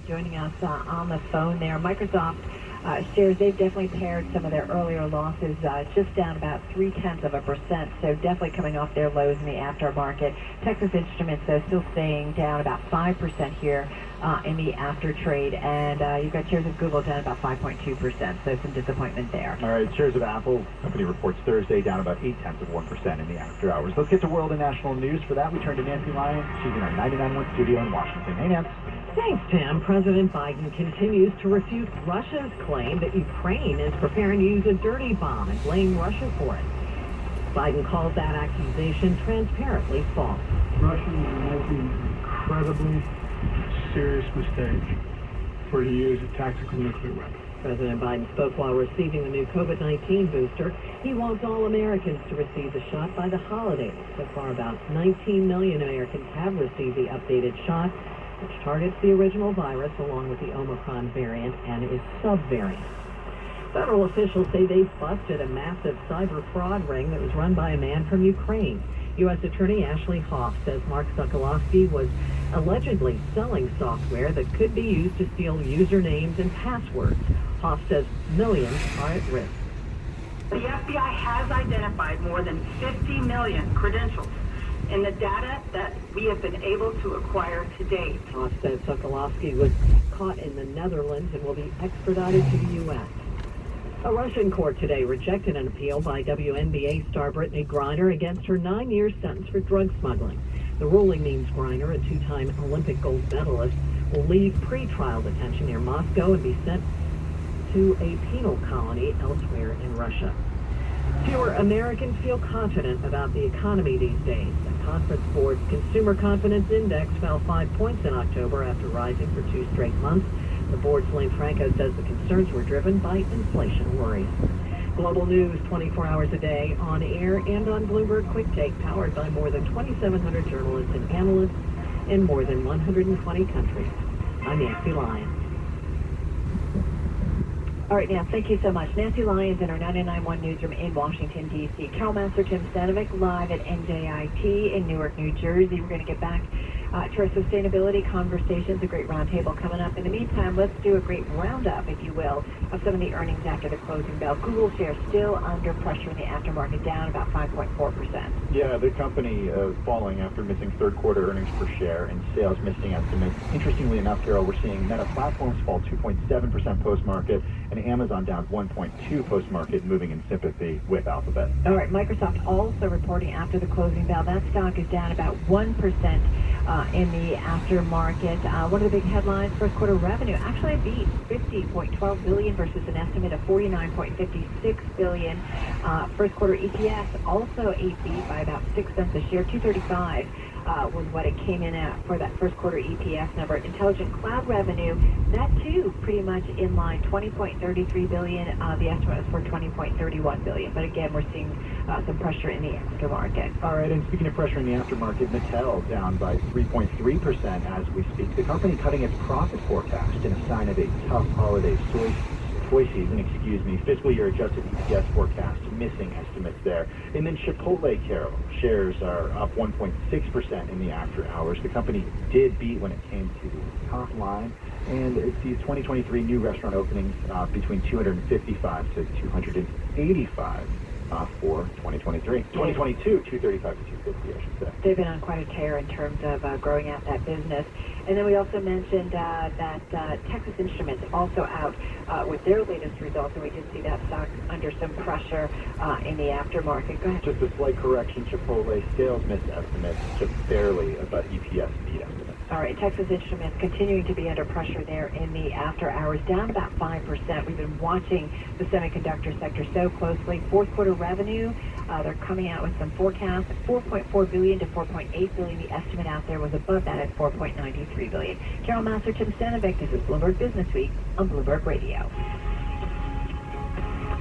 joining us on the phone there. Microsoft shares, they've definitely paired some of their earlier losses, just down about 0.3%, so definitely coming off their lows in the aftermarket. Texas Instruments, though, still staying down about 5% here in the after trade, and you've got shares of Google down about 5.2%, so some disappointment there. All right, shares of Apple, company reports Thursday down about 0.8% in the after hours. Let's get to world and national news. For that, we turn to Nancy Lyons. She's in our 99.1 studio in Washington. Hey, Nancy. Thanks, Tim. President Biden continues to refute Russia's claim that Ukraine is preparing to use a dirty bomb and blame Russia for it. Biden calls that accusation transparently false. Russians are making an incredibly serious mistake for to use a tactical nuclear weapon. President Biden spoke while receiving the new COVID-19 booster. He wants all Americans to receive the shot by the holidays. So far, about 19 million Americans have received the updated shot, which targets the original virus along with the Omicron variant and its subvariant. Federal officials say they've busted a massive cyber fraud ring that was run by a man from Ukraine. U.S. Attorney Ashley Hoff says Mark Sokolowski was allegedly selling software that could be used to steal usernames and passwords. Hoff says millions are at risk. The FBI has identified more than 50 million credentials in the data that we have been able to acquire to date. Hoff says Sokolowski was caught in the Netherlands and will be extradited to the U.S. A Russian court today rejected an appeal by WNBA star Brittany Griner against her 9-year sentence for drug smuggling. The ruling means Griner, a 2-time Olympic gold medalist, will leave pre-trial detention near Moscow and be sent to a penal colony elsewhere in Russia. Fewer Americans feel confident about the economy these days. The Conference Board's Consumer Confidence Index fell 5 points in October after rising for 2 straight months. The board's Lane Franco says the concerns were driven by inflation worries. Global news 24 hours a day, on air and on Bloomberg Quick Take, powered by more than 2,700 journalists and analysts in more than 120 countries. I'm Nancy Lyons. All right, now, thank you so much. Nancy Lyons in our 99.1 newsroom in Washington, D.C. Carol Master, Tim Stanovic, live at NJIT in Newark, New Jersey. We're going to get back to our sustainability conversations, a great roundtable coming up. In the meantime, let's do a great roundup, if you will, of some of the earnings after the closing bell. Google shares still under pressure in the aftermarket, down about 5.4%. Yeah, the company falling after missing third quarter earnings per share and sales missing estimates. Interestingly enough, Carol, we're seeing Meta Platforms fall 2.7% post-market and Amazon down 1.2% post-market, moving in sympathy with Alphabet. All right, Microsoft also reporting after the closing bell. That stock is down about 1% in the aftermarket. One of the big headlines, first quarter revenue actually beat $50.12 billion versus an estimate of $49.56 billion. First quarter EPS also a beat by about 6 cents a share, $2.35. Was what it came in at for that first quarter EPS number. Intelligent cloud revenue, that too pretty much in line, $20.33 billion. The estimate was for $20.31 billion. But again, we're seeing some pressure in the aftermarket. All right, and speaking of pressure in the aftermarket, Mattel down by 3.3% as we speak. The company cutting its profit forecast in a sign of a tough holiday toy season, fiscal year adjusted EPS forecast missing estimates there. And then Chipotle, Carol, shares are up 1.6% in the after hours. The company did beat when it came to the top line, and it sees 2023 new restaurant openings between 255 to 285 for 2023. 2022, 235 to 250, I should say. They've been on quite a tear in terms of growing out that business. And then we also mentioned that Texas Instruments also out with their latest results, and we did see that stock under some pressure in the aftermarket. Go ahead. Just a slight correction, Chipotle sales miss estimates, just barely, but EPS beat estimates. All right, Texas Instruments continuing to be under pressure there in the after hours, down about 5%. We've been watching the semiconductor sector so closely. Fourth quarter revenue, they're coming out with some forecasts, $4.4 billion to $4.8 billion. The estimate out there was above that at $4.93 billion. Carol Master, Tim Stanovic, this is Bloomberg Business Week on Bloomberg Radio.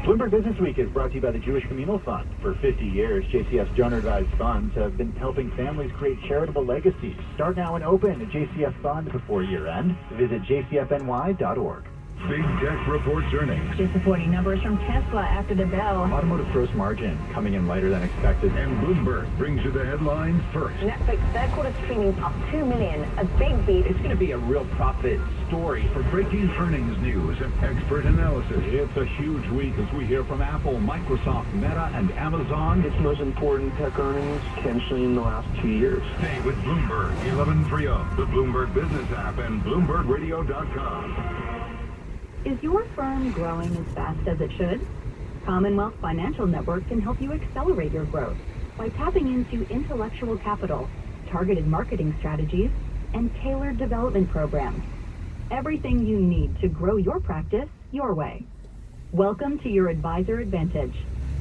Bloomberg Business Week is brought to you by the Jewish Communal Fund. For 50 years, JCF's donor-advised funds have been helping families create charitable legacies. Start now and open a JCF fund before year-end. Visit jcfny.org. Big Tech reports earnings. Disappointing numbers from Tesla after the bell. Automotive gross margin coming in lighter than expected. And Bloomberg brings you the headlines first. Netflix third quarter streaming up 2 million, a big beat. It's going to be a real profit story. For breaking earnings news and expert analysis. It's a huge week as we hear from Apple, Microsoft, Meta, and Amazon. It's the most important tech earnings potentially in the last 2 years. Stay with Bloomberg 1130, the Bloomberg Business app, and BloombergRadio.com. Is your firm growing as fast as it should? Commonwealth Financial Network can help you accelerate your growth by tapping into intellectual capital, targeted marketing strategies, and tailored development programs. Everything you need to grow your practice your way. Welcome to your advisor advantage.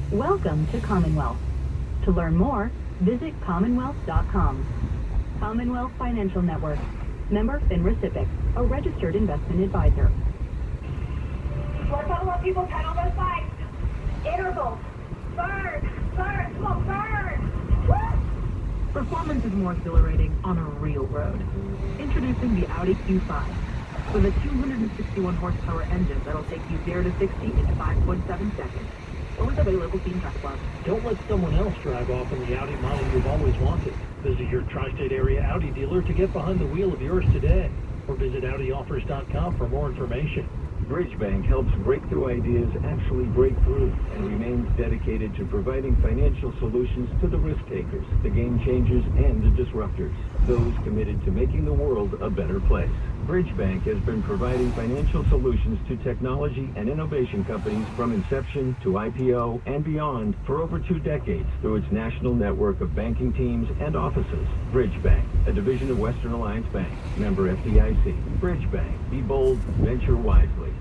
Welcome to Commonwealth. To learn more, visit commonwealth.com. Commonwealth Financial Network. Member FINRA SIPC, a registered investment advisor. Let's all let people pedal those bikes. Intervals. Burn. Come on, burn. Woo! Performance is more exhilarating on a real road. Introducing the Audi Q5 with a 261 horsepower engine that'll take you 0 to 60 in 5.7 seconds. Only available in Test Club. Don't let someone else drive off in the Audi model you've always wanted. Visit your tri-state area Audi dealer to get behind the wheel of yours today, or visit AudiOffers.com for more information. Bridge Bank helps breakthrough ideas actually break through and remains dedicated to providing financial solutions to the risk takers, the game changers, and the disruptors, those committed to making the world a better place. Bridge Bank has been providing financial solutions to technology and innovation companies from inception to IPO and beyond for over 2 decades through its national network of banking teams and offices. Bridge Bank, a division of Western Alliance Bank, member FDIC. Bridge Bank, be bold, venture wisely.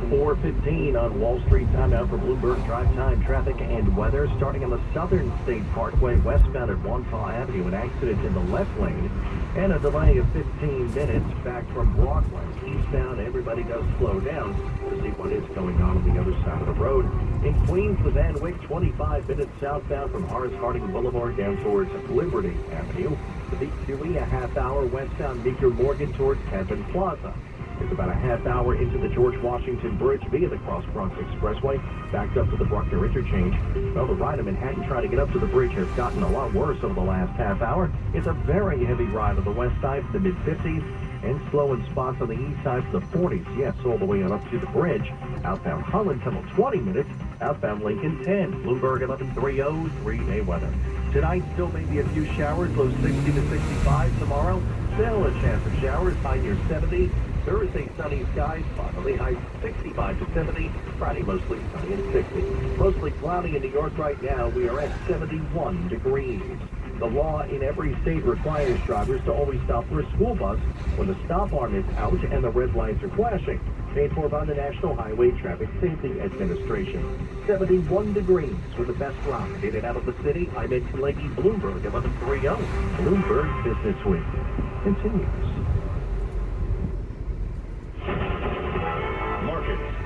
4:15 on Wall Street. Time now for Bloomberg Drive Time traffic and weather. Starting on the Southern State Parkway westbound at Wantagh Avenue, an accident in the left lane and a delay of 15 minutes back from Broadway. Eastbound, everybody does slow down to see what is going on the other side of the road. In Queens, the Van Wyck, 25 minutes southbound from Horace Harding Boulevard down towards Liberty Avenue. The Victory, a half hour westbound Meeker Morgan towards Kevin Plaza. It's about a half hour into the George Washington Bridge via the Cross Bronx Expressway, backed up to the Bruckner Interchange. Well, the ride in Manhattan trying to get up to the bridge has gotten a lot worse over the last half hour. It's a very heavy ride on the west side to the mid-50s, and slow in spots on the east side to the 40s. Yes, all the way on up to the bridge. Outbound Holland, Tunnel 20 minutes. Outbound Lincoln 10. Bloomberg 1130, 3-day weather. Tonight, still maybe a few showers, low 60 to 65. Tomorrow, still a chance of showers, high near 70. Thursday, sunny skies, finally high 65 to 70. Friday, mostly sunny and 60. Mostly cloudy in New York right now. We are at 71 degrees. The law in every state requires drivers to always stop for a school bus when the stop arm is out and the red lights are flashing. Paid for by the National Highway Traffic Safety Administration. 71 degrees with the best ride in and out of the city. I'm Ed Pileggi, Bloomberg 1130. Bloomberg Business Week continues.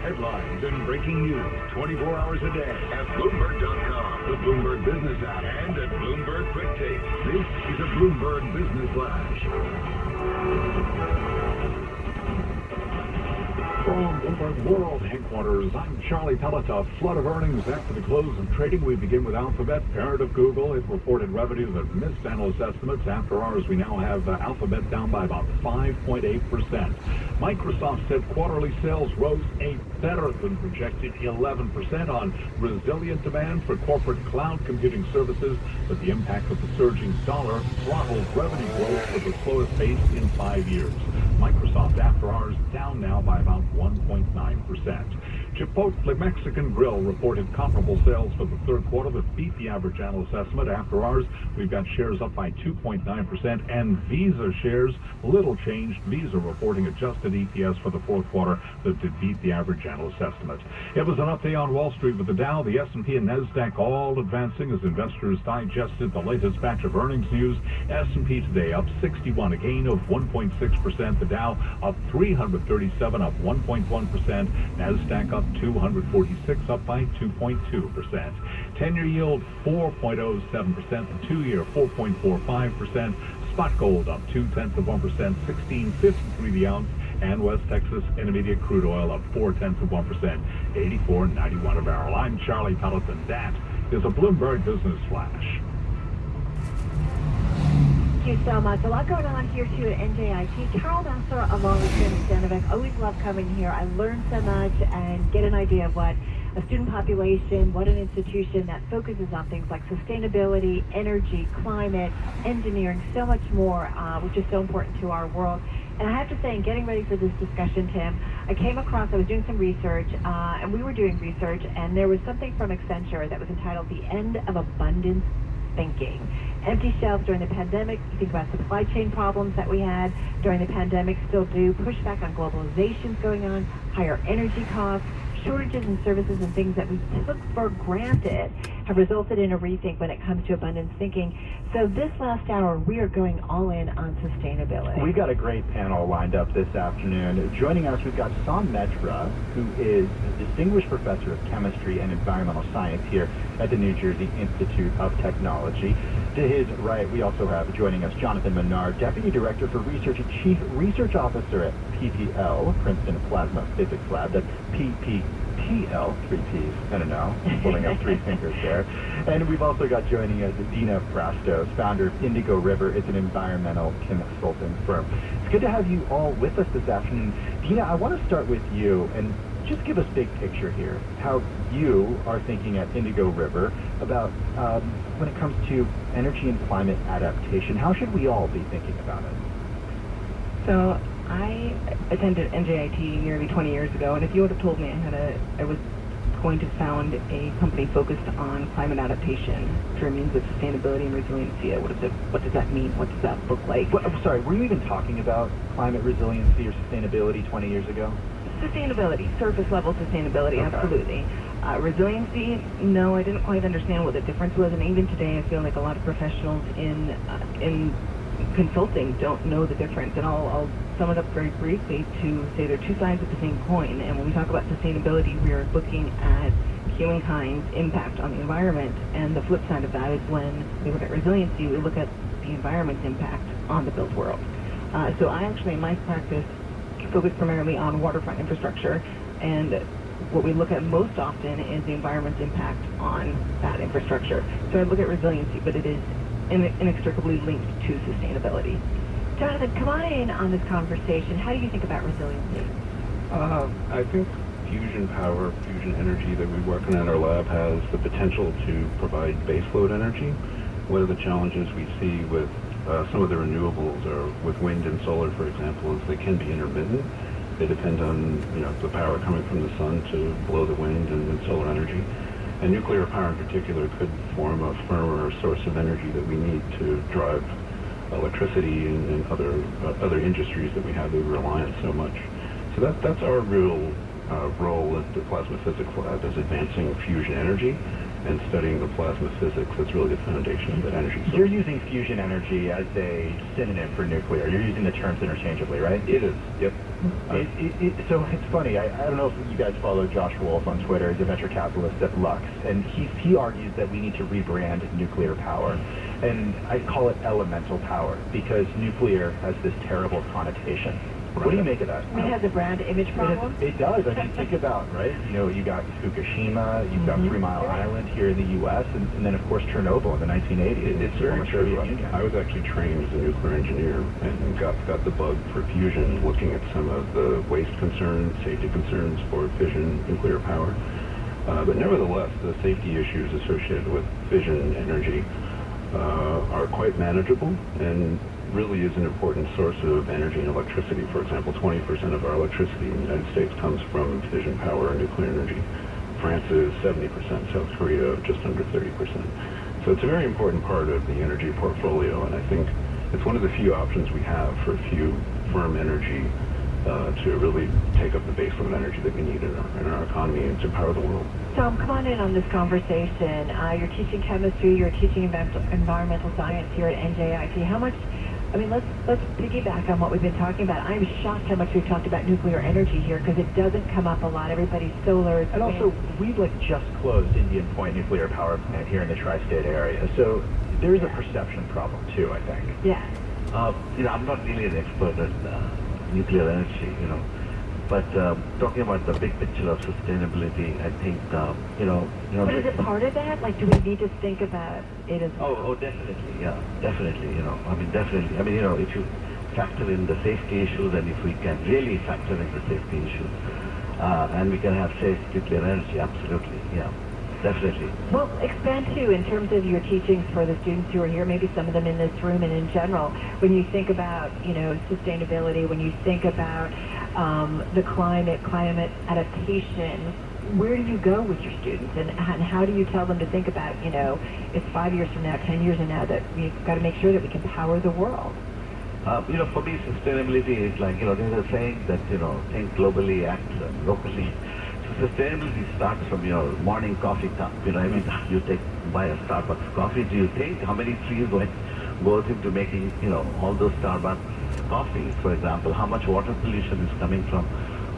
Headlines and breaking news 24 hours a day at Bloomberg.com, the Bloomberg Business app, and at Bloomberg Quick Take. This is a Bloomberg Business Flash. From Bloomberg World Headquarters, I'm Charlie Pellet. A flood of earnings after the close of trading. We begin with Alphabet, parent of Google. It reported revenue that missed analyst estimates. After hours, we now have Alphabet down by about 5.8%. Microsoft said quarterly sales rose a better than projected 11% on resilient demand for corporate cloud computing services, but the impact of the surging dollar throttled revenue growth for the slowest pace in 5 years. Microsoft after hours down now by about 1.9%. Chipotle Mexican Grill reported comparable sales for the third quarter that beat the average analyst estimate. After hours, we've got shares up by 2.9%, and Visa shares little changed. Visa reporting adjusted EPS for the fourth quarter that did beat the average analyst estimate. It was an up day on Wall Street with the Dow, the S&P, and NASDAQ all advancing as investors digested the latest batch of earnings news. S&P today up 61, a gain of 1.6%. The Dow up 337, up 1.1%. NASDAQ up 246, up by 2.2%. 10-year yield 4.07%. The 2-year 4.45%. Spot gold up 0.2%, 16.53 the ounce. And West Texas Intermediate crude oil up 0.4%, $84.91 a barrel. I'm Charlie Pelleton. That is a Bloomberg Business Flash. Thank you so much. A lot going on here too at NJIT. Carol Vassar along with Jim Stanovic. Always love coming here. I learn so much and get an idea of what a student population, what an institution that focuses on things like sustainability, energy, climate, engineering, so much more, which is so important to our world. And I have to say, in getting ready for this discussion, Tim, I was doing some research, and we were doing research, and there was something from Accenture that was entitled The End of Abundance Thinking. Empty shelves during the pandemic. You think about supply chain problems that we had during the pandemic, still do. Pushback on globalization's going on, higher energy costs, shortages in services and things that we took for granted have resulted in a rethink when it comes to abundance thinking. So this last hour, we are going all in on sustainability. We've got a great panel lined up this afternoon. Joining us, we've got Sam Metra, who is a distinguished professor of chemistry and environmental science here at the New Jersey Institute of Technology. To his right, we also have joining us Jonathan Menard, Deputy Director for Research and Chief Research Officer at PPL, Princeton Plasma Physics Lab. That's PPL, 3 P's and an L, pulling up 3 fingers there. And we've also got joining us Dina Frastos, founder of Indigo River. It's an environmental consulting firm. It's good to have you all with us this afternoon. Dina, I want to start with you and just give us big picture here, how you are thinking at Indigo River about when it comes to energy and climate adaptation. How should we all be thinking about it? So I attended NJIT nearly 20 years ago, and if you would have told me I was going to found a company focused on climate adaptation through means of sustainability and resiliency, I would have said, what does that mean? What does that look like? Well, I'm sorry, were you even talking about climate resiliency or sustainability 20 years ago? Sustainability, surface level sustainability, okay. Absolutely. Resiliency, no, I didn't quite understand what the difference was, and even today I feel like a lot of professionals in consulting don't know the difference, and I'll sum it up very briefly to say they're two sides of the same coin. And when we talk about sustainability, we are looking at humankind's impact on the environment, and the flip side of that is when we look at resiliency, we look at the environment's impact on the built world. So I actually, in my practice, focus primarily on waterfront infrastructure, and what we look at most often is the environment's impact on that infrastructure. So I look at resiliency, but it is inextricably linked to sustainability. Jonathan, come on this conversation. How do you think about resiliency? I think fusion power, fusion energy that we work on in our lab has the potential to provide baseload energy. One of the challenges we see with some of the renewables, or with wind and solar, for example, is they can be intermittent. They depend on the power coming from the sun to blow the wind and solar energy. And nuclear power in particular could form a firmer source of energy that we need to drive electricity and other industries that we have that we rely on so much. So that's our real role at the Plasma Physics Lab, is advancing fusion energy and studying the plasma physics that's really the foundation of that energy source. You're using fusion energy as a synonym for nuclear. You're using the terms interchangeably, right? It is, yep. So it's funny, I don't know if you guys follow Josh Wolf on Twitter. He's a venture capitalist at Lux, and he argues that we need to rebrand nuclear power. And I call it elemental power, because nuclear has this terrible connotation. What do you make of that? It has a brand image problem? It does. I mean, think about, right? You got Fukushima, you've got 3 Mile Island here in the U.S., and then, of course, Chernobyl in the 1980s. It's very true. I was actually trained as a nuclear engineer and got the bug for fusion, looking at some of the waste concerns, safety concerns for fission nuclear power. But nevertheless, the safety issues associated with fission energy are quite manageable, and really is an important source of energy and electricity. For example, 20% of our electricity in the United States comes from fission power and nuclear energy. France is 70%, South Korea just under 30%. So it's a very important part of the energy portfolio, and I think it's one of the few options we have for firm energy to really take up the baseload energy that we need in our economy and to power the world. Tom, come on this conversation. You're teaching chemistry, you're teaching environmental science here at NJIT. How much, let's piggyback on what we've been talking about. I'm shocked how much we've talked about nuclear energy here, because it doesn't come up a lot. Everybody's solar. And also, we've just closed Indian Point nuclear power plant here in the tri-state area. So there's a perception problem too, I think. Yeah. I'm not really an expert in nuclear energy, But talking about the big picture of sustainability, I think, But is it part of that? Like, do we need to think about it as well? Oh, definitely, yeah, definitely, definitely. If you factor in the safety issues, and if we can really factor in the safety issues, and we can have safe nuclear energy, absolutely, yeah, definitely. Well, expand too in terms of your teachings for the students who are here, maybe some of them in this room and in general. When you think about, sustainability, when you think about the climate adaptation, where do you go with your students, and how do you tell them to think about, it's 5 years from now, 10 years from now, that we've got to make sure that we can power the world? For me, sustainability is like, there's a saying that, think globally, act locally. So sustainability starts from your morning coffee cup. Every time you buy a Starbucks coffee, do you think how many trees goes into making, all those Starbucks coffees, for example, how much water pollution is coming from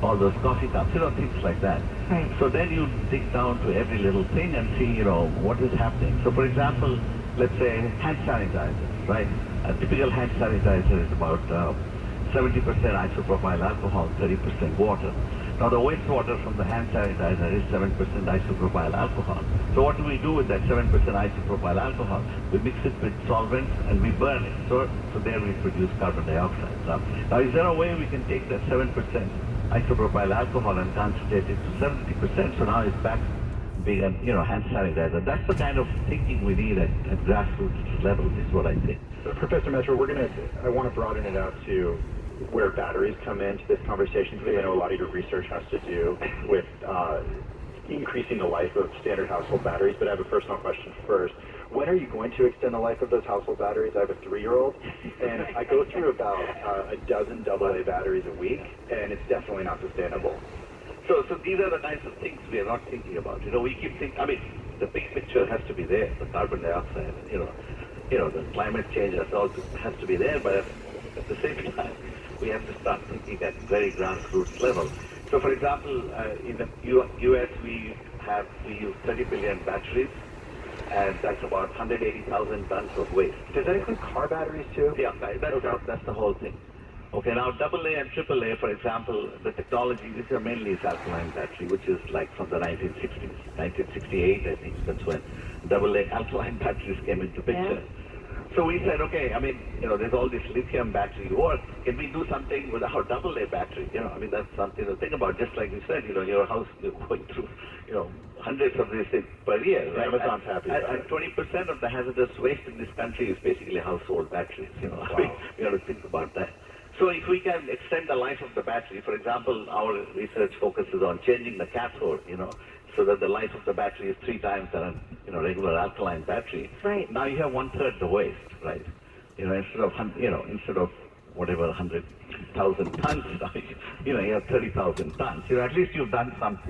all those coffee cups, things like that. Right. So then you dig down to every little thing and see, what is happening. So for example, let's say hand sanitizer, right? A typical hand sanitizer is about 70% isopropyl alcohol, 30% water. Now the wastewater from the hand sanitizer is 7% isopropyl alcohol. So what do we do with that 7% isopropyl alcohol? We mix it with solvents and we burn it. So there we produce carbon dioxide. Now is there a way we can take that 7% isopropyl alcohol and concentrate it to 70%? So now it's back being a hand sanitizer. That's the kind of thinking we need at grassroots level, is what I think. Professor Mehta, I want to broaden it out to where batteries come into this conversation, because I know a lot of your research has to do with increasing the life of standard household batteries, but I have a personal question first. When are you going to extend the life of those household batteries? I have a 3-year-old, and I go through about a dozen AA batteries a week, and it's definitely not sustainable. So these are the kinds of things we are not thinking about. We keep thinking, the big picture has to be there, the carbon dioxide, the climate change has to be there, but at the same time, we have to start thinking at very grassroots level. So for example, in the US, we use 30 billion batteries, and that's about 180,000 tons of waste. Does that include car batteries too? Yeah, that's the whole thing. Okay, now AA and AAA, for example, the technology, these are mainly alkaline battery, which is like from the 1960s, 1968, I think, that's when AA alkaline batteries came into picture. Yeah. So we said, okay, there's all this lithium battery work. Can we do something with our AA battery? That's something to think about. Just like you said, your house is going through, hundreds of these things per year, right? Amazon's happy about and 20% of the hazardous waste in this country is basically household batteries. Wow. We have to think about that. So if we can extend the life of the battery, for example, our research focuses on changing the cathode, so that the life of the battery is 3 times a regular alkaline battery. Right. Now you have 1/3 the waste, right? Instead of whatever 100,000 tons, you have 30,000 tons. At least you've done something.